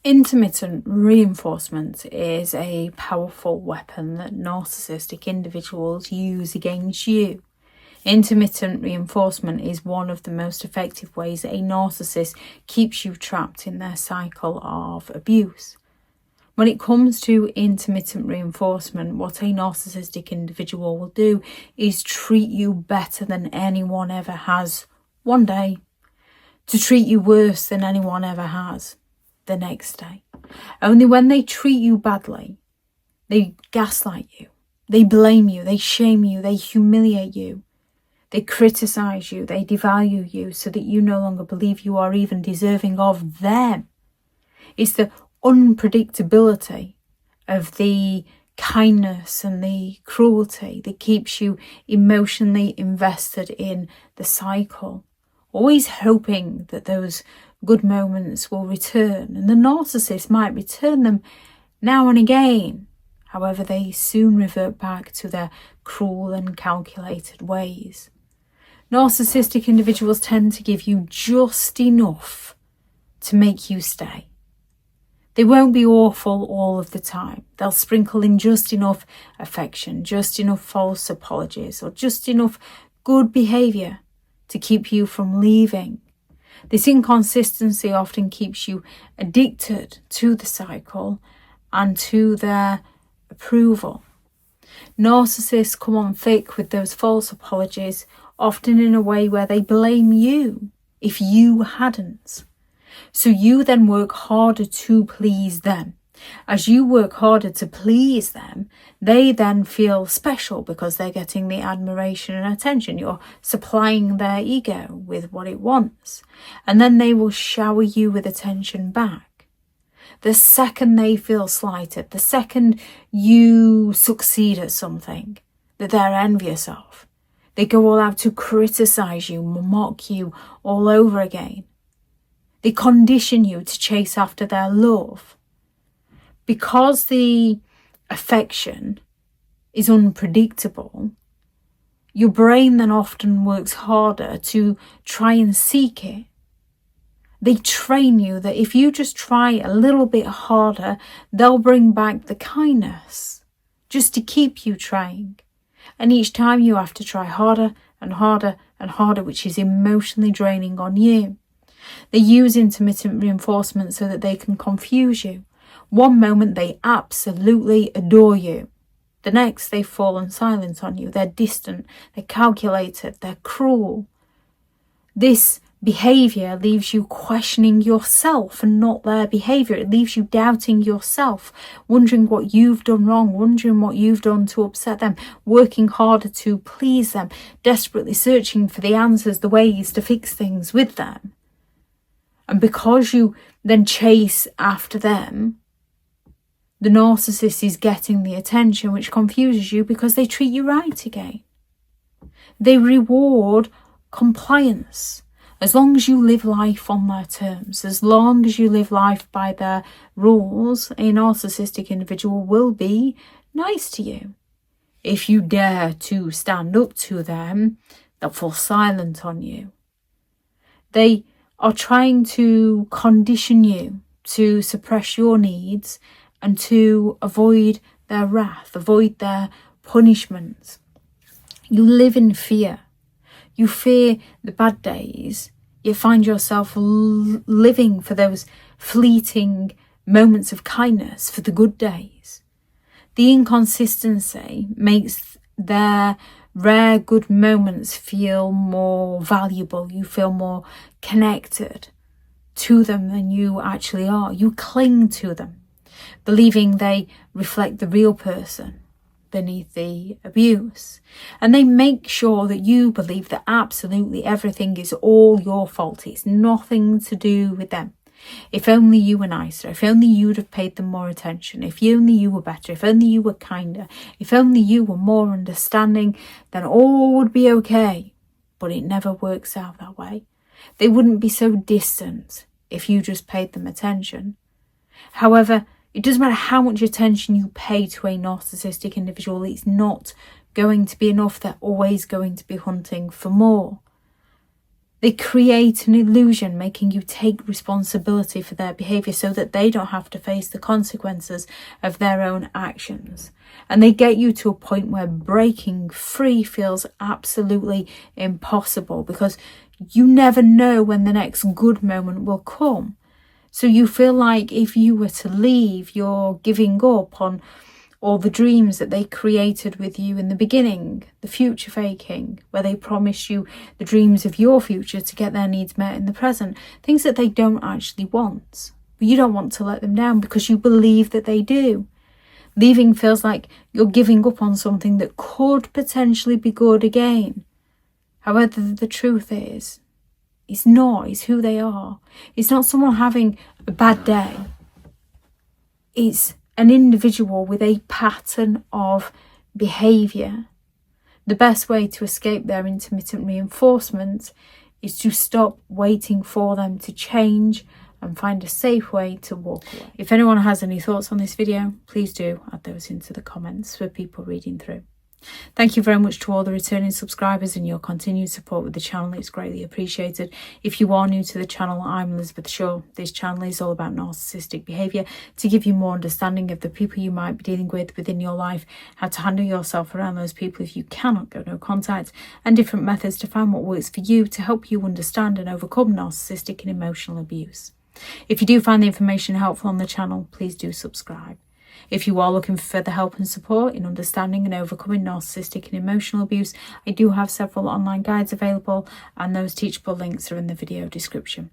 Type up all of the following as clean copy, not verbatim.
Intermittent reinforcement is a powerful weapon that narcissistic individuals use against you. Intermittent reinforcement is one of the most effective ways that a narcissist keeps you trapped in their cycle of abuse. When it comes to intermittent reinforcement, what a narcissistic individual will do is treat you better than anyone ever has one day, to treat you worse than anyone ever has the next day. Only when they treat you badly, they gaslight you, they blame you, they shame you, they humiliate you, they criticize you, they devalue you so that you no longer believe you are even deserving of them. It's the unpredictability of the kindness and the cruelty that keeps you emotionally invested in the cycle, always hoping that those good moments will return, and the narcissist might return them now and again. However, they soon revert back to their cruel and calculated ways. Narcissistic individuals tend to give you just enough to make you stay. They won't be awful all of the time. They'll sprinkle in just enough affection, just enough false apologies, or just enough good behaviour to keep you from leaving. This inconsistency often keeps you addicted to the cycle and to their approval. Narcissists come on thick with those false apologies, often in a way where they blame you if you hadn't. So you then work harder to please them. As you work harder to please them, they then feel special because they're getting the admiration and attention. You're supplying their ego with what it wants. And then they will shower you with attention back. The second they feel slighted, the second you succeed at something that they're envious of, they go all out to criticize you, mock you all over again. They condition you to chase after their love. Because the affection is unpredictable, your brain then often works harder to try and seek it. They train you that if you just try a little bit harder, they'll bring back the kindness just to keep you trying. And each time you have to try harder and harder and harder, which is emotionally draining on you. They use intermittent reinforcement so that they can confuse you. One moment they absolutely adore you. The next they've fallen silent on you. They're distant, they're calculated, they're cruel. This behaviour leaves you questioning yourself and not their behaviour. It leaves you doubting yourself, wondering what you've done wrong, wondering what you've done to upset them, working harder to please them, desperately searching for the answers, the ways to fix things with them. And because you then chase after them, the narcissist is getting the attention, which confuses you because they treat you right again. They reward compliance. As long as you live life on their terms, as long as you live life by their rules, a narcissistic individual will be nice to you. If you dare to stand up to them, they'll fall silent on you. They are trying to condition you to suppress your needs and to avoid their wrath, avoid their punishments. You live in fear. You fear the bad days. You find yourself living for those fleeting moments of kindness, for the good days. The inconsistency makes their rare good moments feel more valuable. You feel more connected to them than you actually are. You cling to them, believing they reflect the real person beneath the abuse. And they make sure that you believe that absolutely everything is all your fault. It's nothing to do with them. If only you were nicer, if only you'd have paid them more attention, if only you were better, if only you were kinder, if only you were more understanding, then all would be okay. But it never works out that way. They wouldn't be so distant if you just paid them attention. However, it doesn't matter how much attention you pay to a narcissistic individual, it's not going to be enough. They're always going to be hunting for more. They create an illusion, making you take responsibility for their behaviour so that they don't have to face the consequences of their own actions. And they get you to a point where breaking free feels absolutely impossible, because you never know when the next good moment will come. So you feel like if you were to leave, you're giving up on all the dreams that they created with you in the beginning, the future faking, where they promise you the dreams of your future to get their needs met in the present, things that they don't actually want. But you don't want to let them down because you believe that they do. Leaving feels like you're giving up on something that could potentially be good again. However, the truth is, it's not. It's who they are. It's not someone having a bad day. It's an individual with a pattern of behaviour. The best way to escape their intermittent reinforcement is to stop waiting for them to change and find a safe way to walk away. If anyone has any thoughts on this video, please do add those into the comments for people reading through. Thank you very much to all the returning subscribers and your continued support with the channel. It's greatly appreciated. If you are new to the channel, I'm Elizabeth Shaw. This channel is all about narcissistic behaviour to give you more understanding of the people you might be dealing with within your life, how to handle yourself around those people if you cannot go no contact, and different methods to find what works for you to help you understand and overcome narcissistic and emotional abuse. If you do find the information helpful on the channel, please do subscribe. If you are looking for further help and support in understanding and overcoming narcissistic and emotional abuse, I do have several online guides available, and those teachable links are in the video description.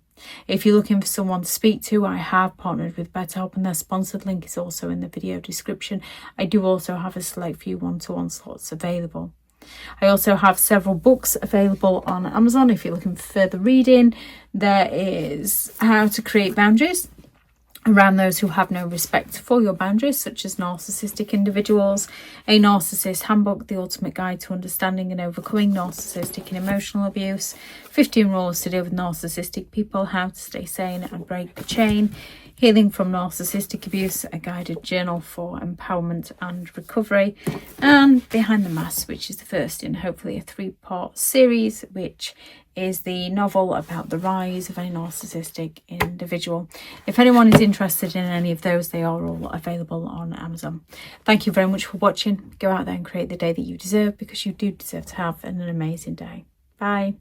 If you're looking for someone to speak to, I have partnered with BetterHelp, and their sponsored link is also in the video description. I do also have a select few one-to-one slots available. I also have several books available on Amazon if you're looking for further reading. There is How to Create Boundaries around those who have no respect for your boundaries, such as narcissistic individuals, a Narcissist Handbook, the ultimate guide to understanding and overcoming narcissistic and emotional abuse, 15 rules to deal with narcissistic people, how to stay sane and break the chain, Healing from Narcissistic Abuse, a guided journal for empowerment and recovery, and Behind the Mask, which is the first in hopefully a 3-part series, which is the novel about the rise of a narcissistic individual. If anyone is interested in any of those, they are all available on Amazon. Thank you very much for watching. Go out there and create the day that you deserve, because you do deserve to have an amazing day. Bye.